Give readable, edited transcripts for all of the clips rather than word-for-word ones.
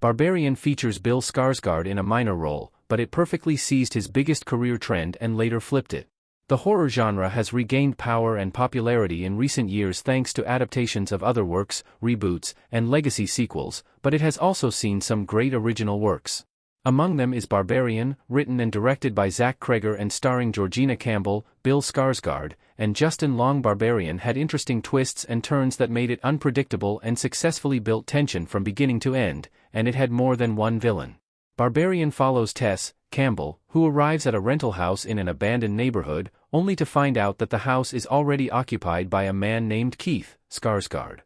Barbarian features Bill Skarsgård in a minor role, but it perfectly seized his biggest career trend and later flipped it. The horror genre has regained power and popularity in recent years thanks to adaptations of other works, reboots, and legacy sequels, but it has also seen some great original works. Among them is Barbarian, written and directed by Zach Cregger and starring Georgina Campbell, Bill Skarsgård, and Justin Long. Barbarian had interesting twists and turns that made it unpredictable and successfully built tension from beginning to end, and it had more than one villain. Barbarian follows Tess, Campbell, who arrives at a rental house in an abandoned neighborhood, only to find out that the house is already occupied by a man named Keith, Skarsgård.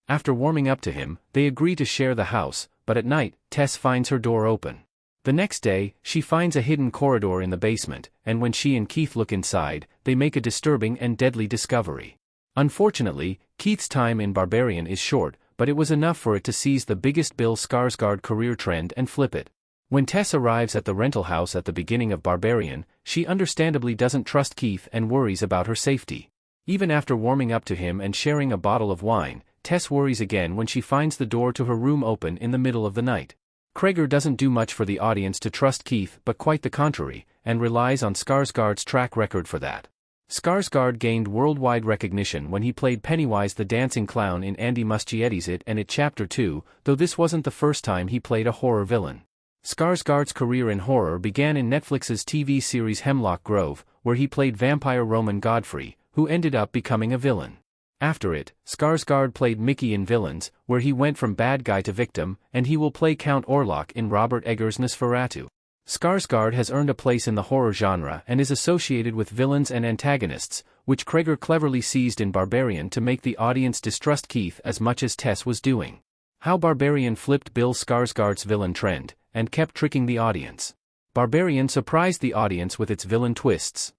After warming up to him, they agree to share the house, but at night, Tess finds her door open. The next day, she finds a hidden corridor in the basement, and when she and Keith look inside, they make a disturbing and deadly discovery. Unfortunately, Keith's time in Barbarian is short, but it was enough for it to seize the biggest Bill Skarsgård career trend and flip it. When Tess arrives at the rental house at the beginning of Barbarian, she understandably doesn't trust Keith and worries about her safety. Even after warming up to him and sharing a bottle of wine, Tess worries again when she finds the door to her room open in the middle of the night. Cregger doesn't do much for the audience to trust Keith but quite the contrary, and relies on Skarsgård's track record for that. Skarsgård gained worldwide recognition when he played Pennywise the Dancing Clown in Andy Muschietti's It and It Chapter 2, though this wasn't the first time he played a horror villain. Skarsgård's career in horror began in Netflix's TV series Hemlock Grove, where he played vampire Roman Godfrey, who ended up becoming a villain. After it, Skarsgård played Mickey in Villains, where he went from bad guy to victim, and he will play Count Orlok in Robert Eggers' Nosferatu. Skarsgård has earned a place in the horror genre and is associated with villains and antagonists, which Cregger cleverly seized in Barbarian to make the audience distrust Keith as much as Tess was doing. How Barbarian flipped Bill Skarsgård's villain trend, and kept tricking the audience. Barbarian surprised the audience with its villain twists.